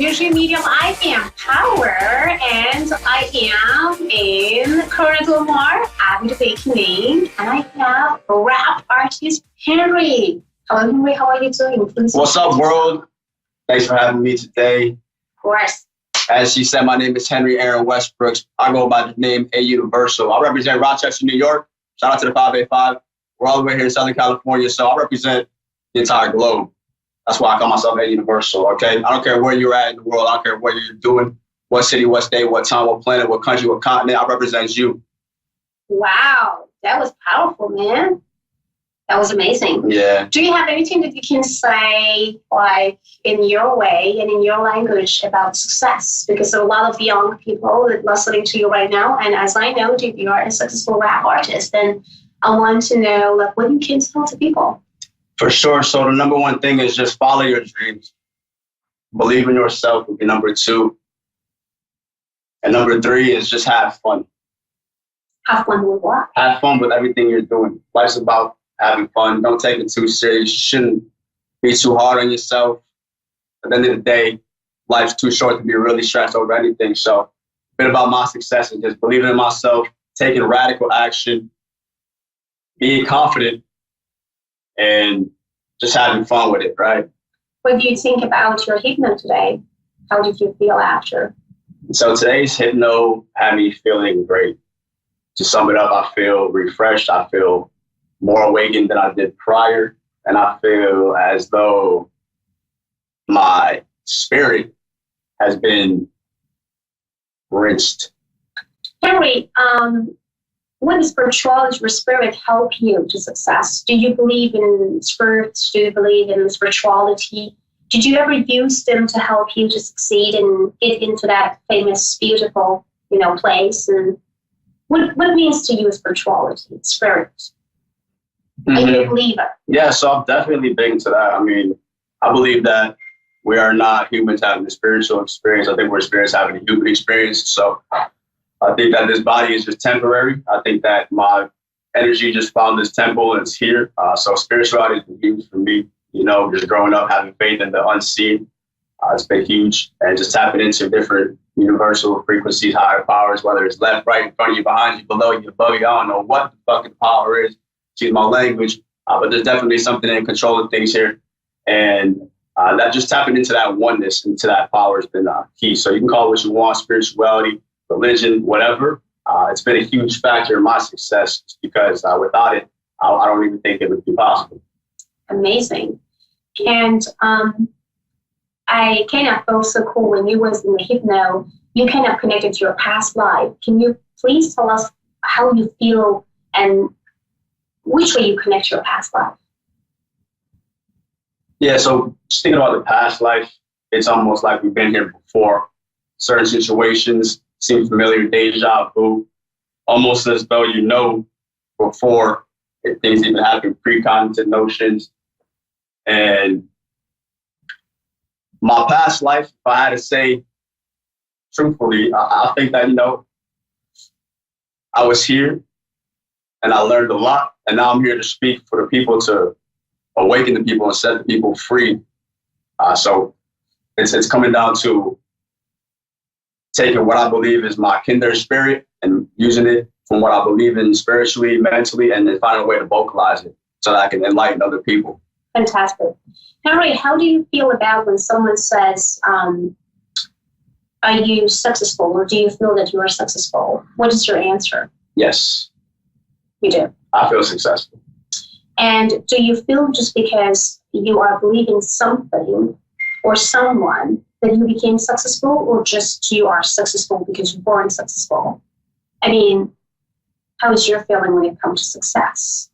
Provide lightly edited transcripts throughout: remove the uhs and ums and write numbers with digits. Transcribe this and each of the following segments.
Persian medium. I am Power, and I am in Corona Del Mar, Avid Awakening, and I have rap artist Henry. Hello, Henry. How are you doing? Please. What's up, world? Thanks for having me today. Of course. As she said, my name is Henry Aaron Westbrooks. I go by the name A Universal. I represent Rochester, New York. Shout out to the 585. We're all the way here in Southern California, so I represent the entire globe. That's why I call myself A Universal, okay? I don't care where you're at in the world. I don't care what you're doing, what city, what state, what time, what planet, what country, what continent. I represent you. Wow, that was powerful, man. That was amazing. Yeah. Do you have anything that you can say, like, in your way and in your language about success? Because there are a lot of young people listening to you right now, and as I know, you are a successful rap artist, and I want to know, like, what you can tell to people. For sure. So the number one thing is just follow your dreams. Believe in yourself would be number two. And number three is just have fun. Have fun with what? Have fun with everything you're doing. Life's about having fun. Don't take it too serious. You shouldn't be too hard on yourself. At the end of the day, life's too short to be really stressed over anything. So a bit about my success is just believing in myself, taking radical action, being confident, and just having fun with it, right? What do you think about your hypno today? How did you feel after? So today's hypno had me feeling great. To sum it up, I feel refreshed. I feel more awakened than I did prior. And I feel as though my spirit has been rinsed. Henry, when spirituality or spirit help you to success? Do you believe in spirits? Do you believe in spirituality? Did you ever use them to help you to succeed and get into that famous, beautiful, place? And what means to you spirituality, spirit? Mm-hmm. Are you a believer? Yeah, so I'm definitely big into that. I mean, I believe that we are not humans having a spiritual experience. I think we're spirits having a human experience. So I think that this body is just temporary. I think that my energy just found this temple and it's here. So spirituality has been huge for me. Just growing up, having faith in the unseen. It's been huge. And just tapping into different universal frequencies, higher powers, whether it's left, right, in front of you, behind you, below you, above you. I don't know what the fucking power is. Excuse my language. But there's definitely something in control of things here. And that just tapping into that oneness, into that power has been key. So you can call it what you want, spirituality, religion, whatever. It's been a huge factor in my success because without it, I don't even think it would be possible. Amazing. And I kind of felt so cool when you was in the hypno, you kind of connected to your past life. Can you please tell us how you feel and which way you connect to your past life? Yeah, so just thinking about the past life, it's almost like we've been here before. Certain situations seem familiar, deja vu, almost as though before things even happen, precognitive notions. And my past life, if I had to say truthfully, I think that, I was here and I learned a lot. And now I'm here to speak for the people, to awaken the people and set the people free. So it's coming down to taking what I believe is my kindred spirit and using it from what I believe in spiritually, mentally, and then finding a way to vocalize it so that I can enlighten other people. Fantastic. Henry, how do you feel about when someone says, are you successful, or do you feel that you are successful? What is your answer? Yes. You do? I feel successful. And do you feel just because you are believing something or someone that you became successful, or just you are successful because you're born successful? I mean, how is your feeling when it comes to success?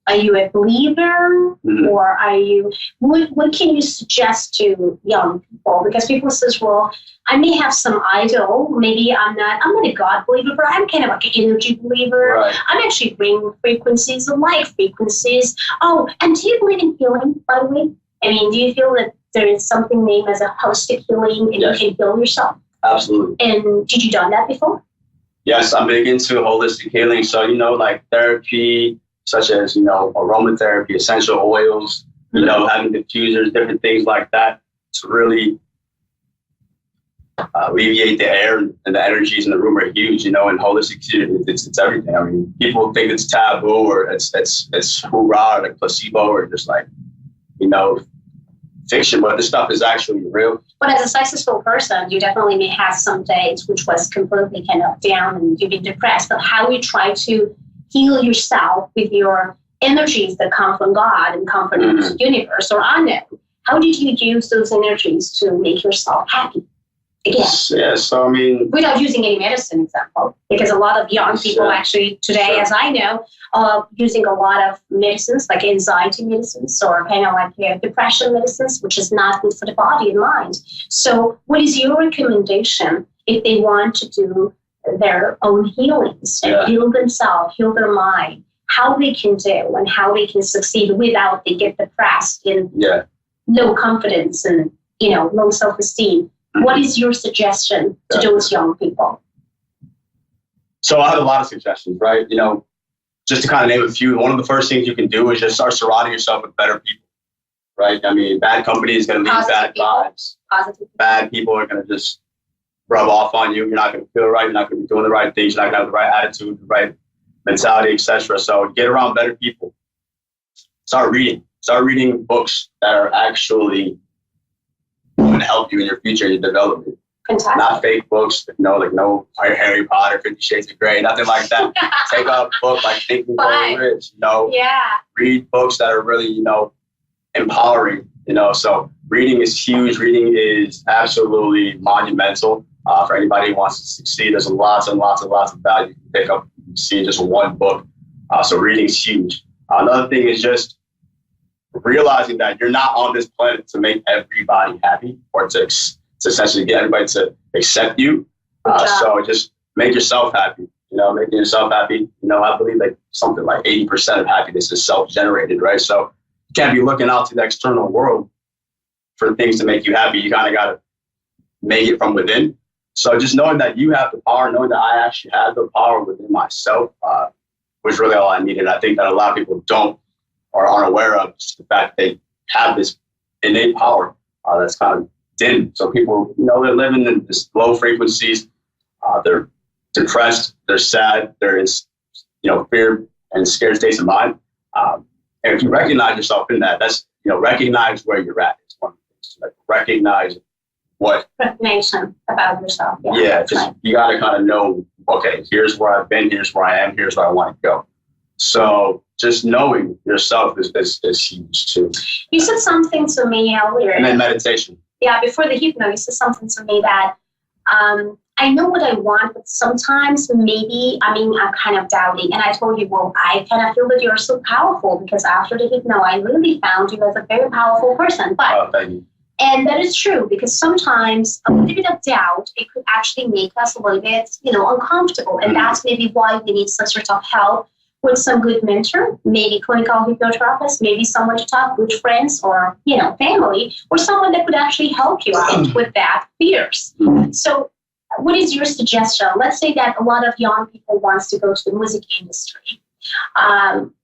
Are you a believer, or are you, what can you suggest to young people? Because people says, well, I may have some idol. Maybe I'm not a God believer, but I'm kind of like an energy believer. Right. I'm actually bringing frequencies of light frequencies. Oh, and do you believe in healing, by the way? I mean, do you feel that there is something named as a holistic healing and Yes. you can heal yourself? Absolutely. And did you done that before? Yes, I'm big into holistic healing. So, like therapy, such as, aromatherapy, essential oils, having diffusers, different things like that to really alleviate the air, and the energies in the room are huge, you know, and holistic, it's everything. I mean, people think it's taboo or it's hoorah or like placebo or just like, you know, fiction, but this stuff is actually real. But as a successful person, you definitely may have some days which was completely kind of down and you've been depressed, but how you try to heal yourself with your energies that come from God and come from the universe or unknown. How did you use those energies to make yourself happy? Again. Yeah, so I mean, without using any medicine, example, because a lot of young people actually today, as I know, are using a lot of medicines like anxiety medicines or kind of like depression medicines, which is not good for the body and mind. So what is your recommendation if they want to do their own healings and heal themselves, heal their mind, how they can do and how they can succeed without they get depressed and low confidence and, you know, low self-esteem? What is your suggestion to those young people? So I have a lot of suggestions, right? You know, just to kind of name a few, one of the first things you can do is just start surrounding yourself with better people, right? I mean, bad company is going to leave bad vibes. Bad people are going to just rub off on you. You're not going to feel right. You're not going to be doing the right things. You're not going to have the right attitude, the right mentality, etc. So get around better people. Start reading. Start reading books that are actually going to help you in your future, your development. Fantastic. Not fake books, you know, like no Harry Potter, 50 Shades of Grey, nothing like that. Take a book like Think and Grow Rich, you know. Read books that are really, you know, empowering, you know. So reading is huge. Reading is absolutely monumental for anybody who wants to succeed. There's lots and lots and lots of value you can pick up and see in just one book. So reading is huge. Another thing is just realizing that you're not on this planet to make everybody happy or to essentially get everybody to accept you. So just make yourself happy, you know, making yourself happy. You know, I believe like something like 80% of happiness is self-generated, right? So you can't be looking out to the external world for things to make you happy. You kind of got to make it from within. So just knowing that you have the power, knowing that I actually have the power within myself was really all I needed. I think that a lot of people don't or aren't aware of just the fact that they have this innate power that's kind of dim. So people, you know, they're living in this low frequencies. They're depressed. They're sad. There is, you know, fear and scared states of mind. And if you recognize yourself in that, that's, you know, recognize where you're at. It's one of the things. Like recognize what recognition about yourself. You got to kind of know, okay, here's where I've been. Here's where I am. Here's where I want to go. So just knowing yourself is huge too. You said something to me earlier. And then meditation. Yeah, before the hypno, you said something to me that I know what I want, but sometimes maybe, I'm kind of doubting. And I told you, well, I kind of feel that you're so powerful because after the hypno, I really found you as a very powerful person. But thank you. And that is true because sometimes a little bit of doubt, it could actually make us a little bit, you know, uncomfortable. And that's maybe why we need some sort of help with some good mentor, maybe clinical hypnotherapist, maybe someone to talk, good friends or, you know, family, or someone that could actually help you out with that fears. So what is your suggestion? Let's say that a lot of young people wants to go to the music industry,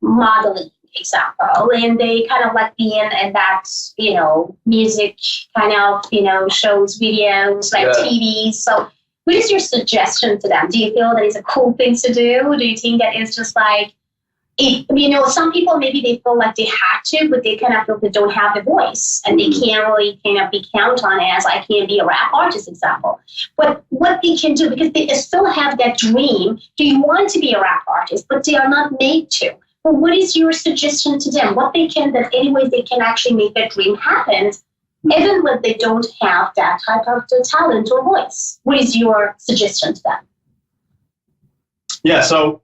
modeling, example, and they kind of like be in that, you know, music kind of, you know, shows, videos, like TV. So what is your suggestion to them? Do you feel that it's a cool thing to do? Do you think that it's just like, you know, some people maybe they feel like they have to, but they kind of feel they don't have the voice and they can't really kind of be counted on as I can't be a rap artist, example. But what they can do, because they still have that dream, do you want to be a rap artist, but they are not made to. Well, what is your suggestion to them? What they can, that anyways they can actually make that dream happen, even when they don't have that type of talent or voice? What is your suggestion to them? Yeah, so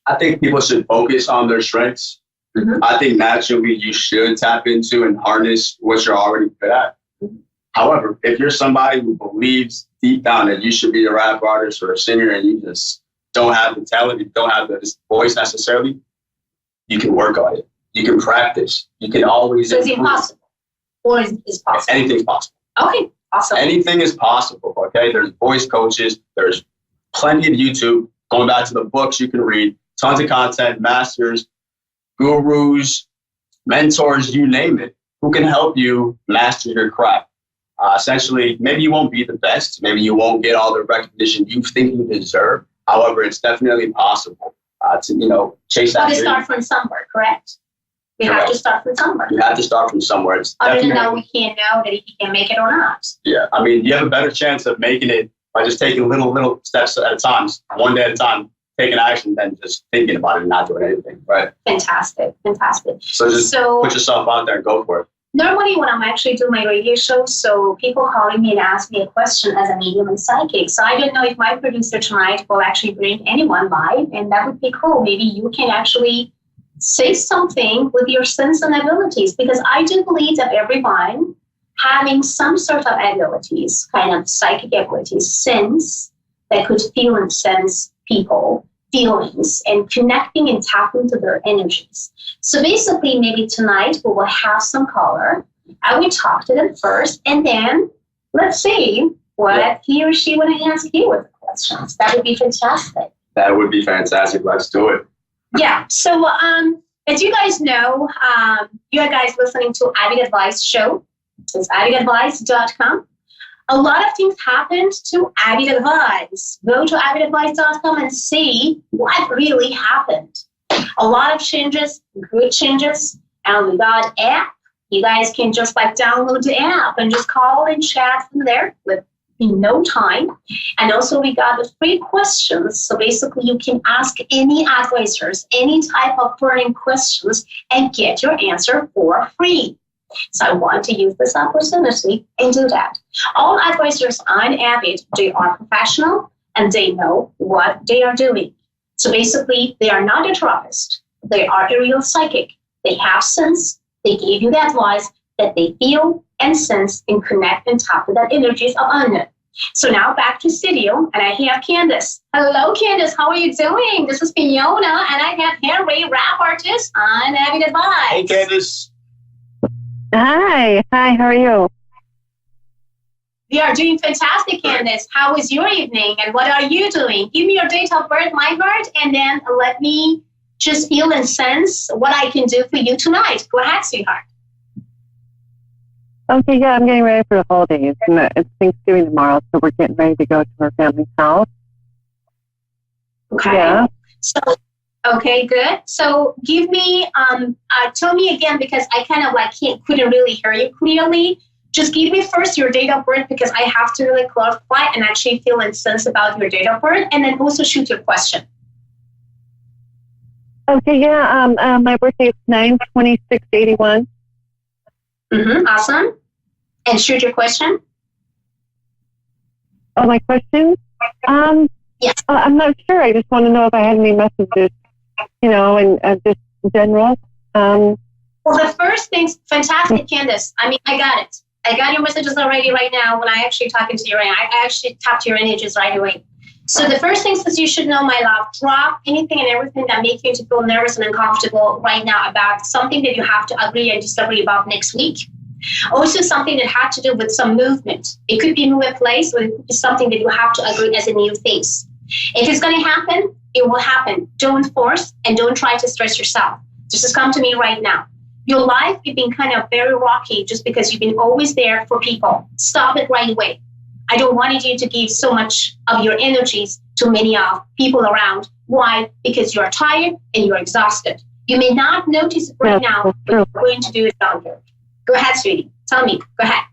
I think people should focus on their strengths. I think naturally you should tap into and harness what you're already good at. However, if you're somebody who believes deep down that you should be a rap artist or a singer and you just don't have the talent, you don't have the voice necessarily, you can work on it. You can practice. You can always So it's impossible? Or is possible? Anything's possible. Okay, awesome. Anything is possible, okay? There's voice coaches. There's plenty of YouTube. Going back to the books you can read. Tons of content, masters, gurus, mentors, you name it, who can help you master your craft. Essentially, maybe you won't be the best. Maybe you won't get all the recognition you think you deserve. However, it's definitely possible to, chase that. But they start from somewhere, correct? We have to start from somewhere. You have to start from somewhere. It's Other than that, we can't know that if you can make it or not. Yeah, I mean, you have a better chance of making it by just taking little steps at a time, one day at a time, taking action than just thinking about it and not doing anything, right? Fantastic. So just put yourself out there and go for it. Normally when I'm actually doing my radio show, so people calling me and ask me a question as a medium and psychic. So I don't know if my producer tonight will actually bring anyone live, and that would be cool. Maybe you can actually say something with your sense and abilities, because I do believe that everyone having some sort of abilities, kind of psychic abilities, sense that could feel and sense people, feelings, and connecting and tapping to their energies. So basically, maybe tonight we will have some caller. I will talk to them first, and then let's see what he or she want to ask you with the questions. That would be fantastic. That would be fantastic. Let's do it. Yeah. So as you guys know, you are guys listening to Avid Advice Show. It's avidadvice.com. A lot of things happened to Avid Advice. Go to avidadvice.com and see what really happened. A lot of changes, good changes, and we got app. You guys can just download the app and just call and chat from there in no time. And also we got the free questions. So basically you can ask any advisors, any type of burning questions and get your answer for free. So I want to use this opportunity and do that. All advisors on Avid, they are professional and they know what they are doing. So basically, they are not a therapist. They are a real psychic. They have sense. They give you the advice that they feel and sense and connect and tap to that energies of unknown. So now back to studio, and I have Candace. Hello, Candace. How are you doing? This is Fiona, and I have Henry, rap artist on Avid Advice. Hey, Candace. Hi, how are you? We are doing fantastic, Candace. How was your evening and what are you doing? Give me your date of birth, my heart, and then let me just feel and sense what I can do for you tonight. Go ahead, sweetheart. Okay, yeah, I'm getting ready for the holidays. It's Thanksgiving tomorrow, so we're getting ready to go to our family's house. Okay. Yeah. So, okay, good. So give me, tell me again, because I kind of couldn't really hear you clearly. Just give me first your date of birth, because I have to really clarify and actually feel and sense about your date of birth, and then also shoot your question. Okay, yeah, my birthday is 9/26/81. Awesome. And shoot your question. Oh, my question? Yes. I'm not sure. I just want to know if I had any messages, and just in general. Well, the first thing's fantastic, Candace. I mean, I got it. I got your messages already right now when I actually talking to you right now. I actually tapped your images right away. So the first things that you should know, my love, drop anything and everything that makes you to feel nervous and uncomfortable right now about something that you have to agree and disagree about next week. Also something that had to do with some movement. It could be new place, or it could be something that you have to agree as a new phase. If it's going to happen, it will happen. Don't force and don't try to stress yourself. Just come to me right now. Your life has been kind of very rocky just because you've been always there for people. Stop it right away. I don't want you to give so much of your energies to many of people around. Why? Because you're tired and you're exhausted. You may not notice it right now, but you're going to do it down here. Go ahead, sweetie. Tell me. Go ahead.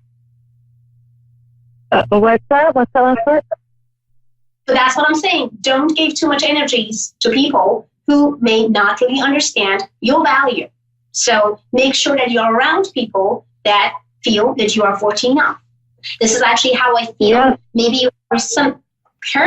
What's that? What's that last part? So that's what I'm saying. Don't give too much energies to people who may not really understand your value. So make sure that you're around people that feel that you are 14 enough. This is actually how I feel. Yeah. Maybe here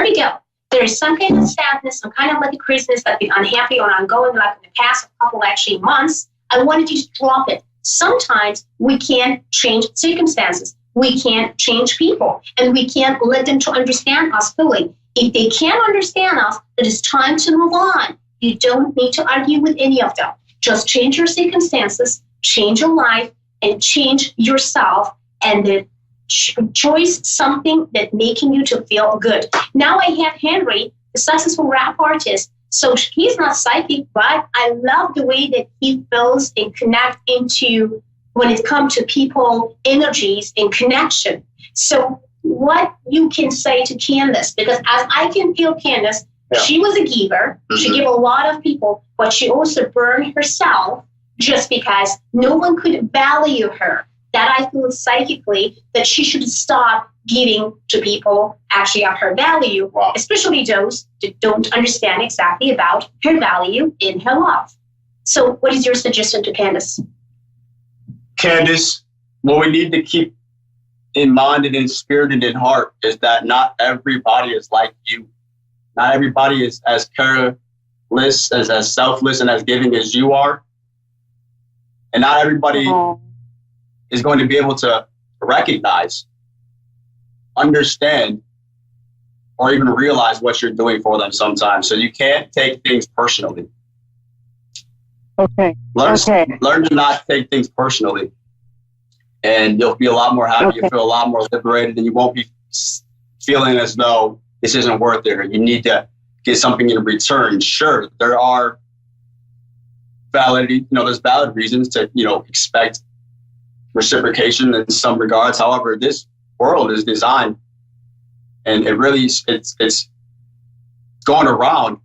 we go. There is some kind of sadness, some kind of a craziness that been unhappy or ongoing, like in the past couple actually months. I wanted you to drop it. Sometimes we can't change circumstances. We can't change people, and we can't let them to understand us fully. If they can't understand us, it is time to move on. You don't need to argue with any of them. Just change your circumstances, change your life, and change yourself, and then choose something that making you to feel good. Now I have Henry, the successful rap artist. So he's not psychic, but I love the way that he feels and connect into when it comes to people, energies, and connection. So what you can say to Candace, because as I can feel Candace, she was a giver. She gave a lot of people, but she also burned herself just because no one could value her. That I feel psychically that she should stop giving to people actually of her value, especially those that don't understand exactly about her value in her love. So what is your suggestion to Candace? Candace, what we need to keep in mind and in spirit and in heart is that not everybody is like you. Not everybody is as careless, as selfless, and as giving as you are. And not everybody is going to be able to recognize, understand, or even realize what you're doing for them sometimes. So you can't take things personally. Okay. Learn to not take things personally. And you'll be a lot more happy. You'll feel a lot more liberated, and you won't be feeling as though this isn't worth it, or you need to get something in return. Sure, there are there's valid reasons to, expect reciprocation in some regards. However, this world is designed, and it's going around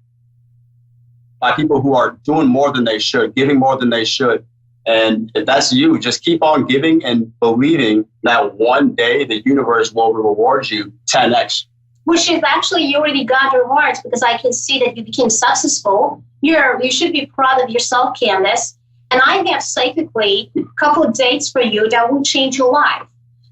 by people who are doing more than they should, giving more than they should. And if that's you, just keep on giving and believing that one day the universe will reward you 10x. Which is actually, you already got rewards, because I can see that you became successful. You should be proud of yourself, Candace. And I have psychically a couple of dates for you that will change your life.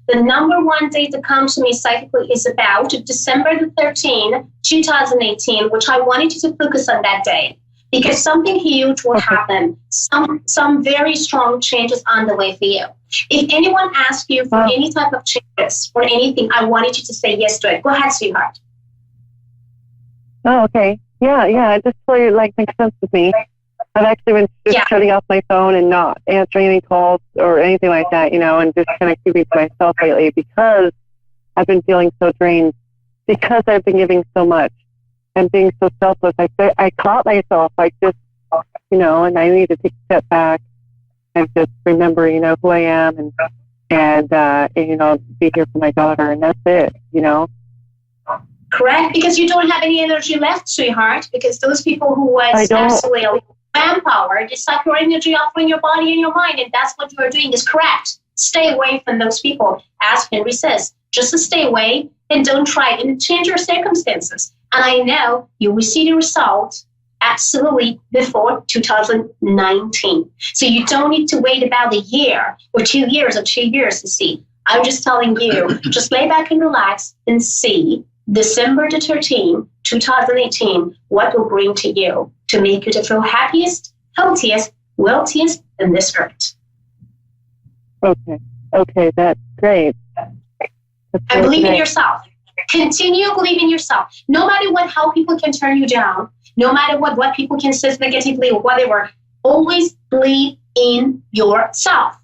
The number one date that comes to me psychically is about December the 13th, 2018, which I wanted you to focus on that day, because something huge will happen. Some very strong changes on the way for you. If anyone asks you for any type of changes or anything, I wanted you to say yes to it. Go ahead, sweetheart. Oh, okay. Yeah. It just totally makes sense with me. I've actually been just shutting off my phone and not answering any calls or anything like that, and just kind of keeping to myself lately, because I've been feeling so drained, because I've been giving so much and being so selfless. I caught myself, and I need to take a step back and just remember, who I am and be here for my daughter, and that's it, Correct, because you don't have any energy left, sweetheart, because those people who was absolutely manpower, they suck your energy off from your body and your mind, and that's what you are doing is correct. Stay away from those people. As Henry says, just to stay away and don't try it and change your circumstances. And I know you will see the result absolutely before 2019. So you don't need to wait about a year or 2 years to see. I'm just telling you, just lay back and relax and see December the 13th, 2018, what will bring to you to make you to feel happiest, healthiest, wealthiest in this earth. Okay, that's great. And believe in yourself. Continue believing in yourself. No matter how people can turn you down, no matter what people can say negatively or whatever, always believe in yourself.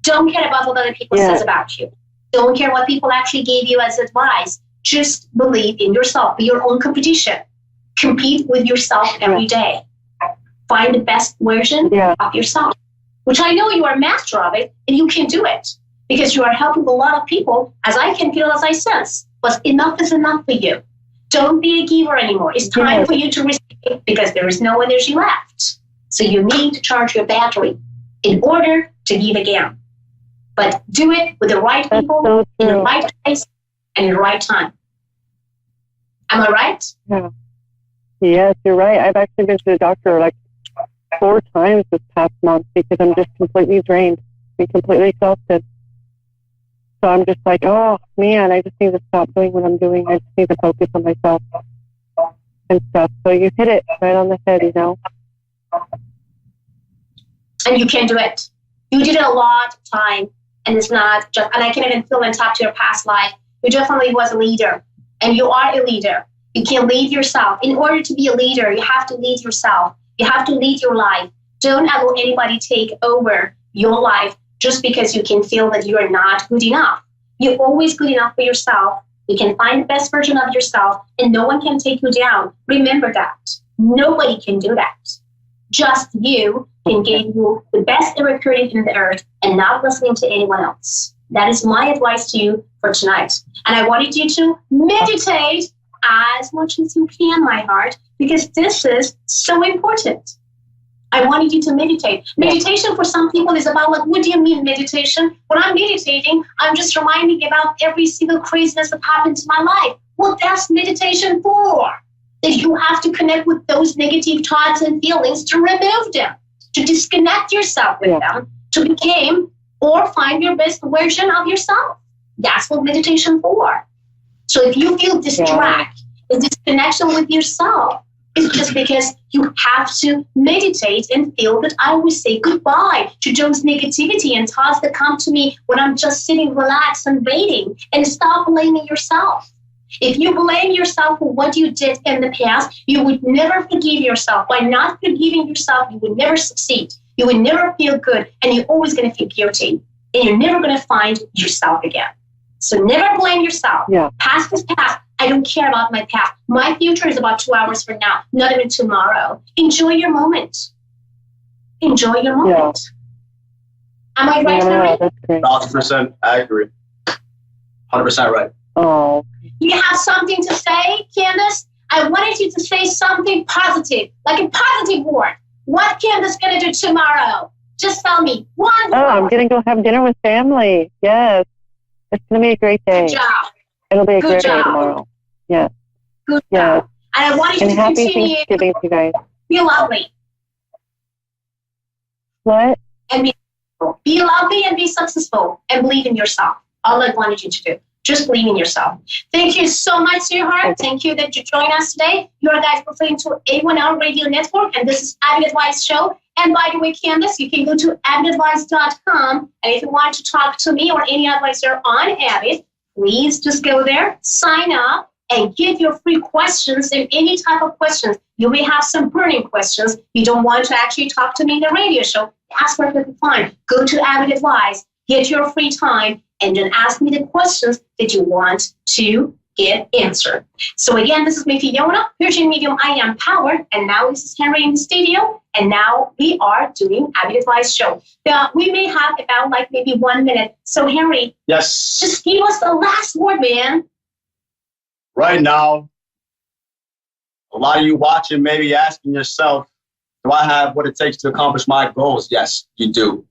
Don't care about what other people says about you. Don't care what people actually gave you as advice. Just believe in yourself. Be your own competition. Compete with yourself every day. Find the best version of yourself, which I know you are a master of it, and you can do it because you are helping a lot of people, as I can feel, as I sense. But enough is enough for you. Don't be a giver anymore. It's time for you to receive, because there is no energy left. So you need to charge your battery in order to give again. But do it with the right people, in the right place, and in the right time. Am I right? Yeah. Yes, you're right. I've actually been to the doctor 4 times this past month because I'm just completely drained and completely exhausted. So I'm just oh man, I just need to stop doing what I'm doing. I just need to focus on myself and stuff. So you hit it right on the head, And you can do it. You did it a lot of time, and it's not just, and I can even feel and talk to your past life. You definitely was a leader, and you are a leader. You can lead yourself. In order to be a leader, you have to lead yourself. You have to lead your life. Don't allow anybody take over your life just because you can feel that you are not good enough. You're always good enough for yourself. You can find the best version of yourself, and no one can take you down. Remember that. Nobody can do that. Just you and gave you the best ever created in the earth and not listening to anyone else. That is my advice to you for tonight. And I wanted you to meditate as much as you can, my heart, because this is so important. I wanted you to meditate. Meditation for some people is about, like, what do you mean meditation? When I'm meditating, I'm just reminding about every single craziness that happened in my life. Well, that's meditation for. That you have to connect with those negative thoughts and feelings to remove them, to disconnect yourself with them, to become or find your best version of yourself. That's what meditation for. So if you feel distracted, the disconnection with yourself, it's just because you have to meditate and feel that I will say goodbye to those negativity and thoughts that come to me when I'm just sitting relaxed and waiting, and stop blaming yourself. If you blame yourself for what you did in the past, you would never forgive yourself. By not forgiving yourself, you would never succeed. You would never feel good, and you're always going to feel guilty, and you're never going to find yourself again. So never blame yourself. Past is past. I don't care about my past. My future is about 2 hours from now, not even tomorrow. Enjoy your moment. Enjoy your moment. Am I right, Henry? That's great. 1,000%. I agree. 100% right. Oh. You have something to say, Candace? I wanted you to say something positive, like a positive word. What Candace going to do tomorrow? Just tell me one word. I'm going to go have dinner with family. Yes. It's going to be a great day. Good job. It'll be a Good great job. day tomorrow. Yes. Good job. And I wanted you to happy continue. Thanksgiving to you guys. Be lovely. What? And be lovely and be successful and believe in yourself. All I wanted you to do. Just believe in yourself. Thank you so much, sweetheart. Thank you that you joined us today. You are guys listening to A1L Radio Network, and this is Avid Advice Show. And by the way, Candace, you can go to avidadvice.com. And if you want to talk to me or any advisor on Avid, please just go there, sign up, and get your free questions and any type of questions. You may have some burning questions. You don't want to actually talk to me in the radio show. That's perfectly fine. Go to Avid Advice, get your free time, and then ask me the questions that you want to get answered. So again, this is me, Fiona, Persian Medium. I am Powered, and now this is Henry in the studio, and now we are doing Avid Advice Show. Now, we may have about like maybe 1 minute. So Henry, Yes. just give us the last word, man. Right now, a lot of you watching may be asking yourself, do I have what it takes to accomplish my goals? Yes, you do.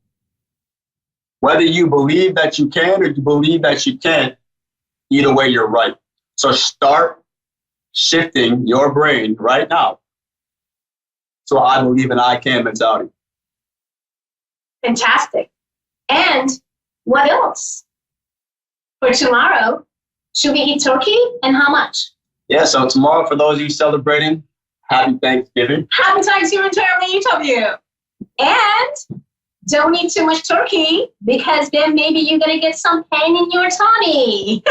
Whether you believe that you can or you believe that you can't, either way, you're right. So start shifting your brain right now. So I believe in I can mentality. Fantastic. And what else? For tomorrow, should we eat turkey and how much? Yeah, so tomorrow, for those of you celebrating, happy Thanksgiving. Happy Thanksgiving to every each of you. And don't eat too much turkey, because then maybe you're going to get some pain in your tummy.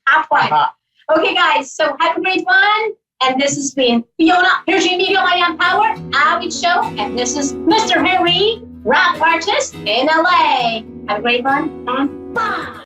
Have fun. Okay, guys, so have a great one. And this has been Fiona, Persian Medium. I am Powered, Avid Show. And this is Mr. Henry, rap artist in LA. Have a great one and bye.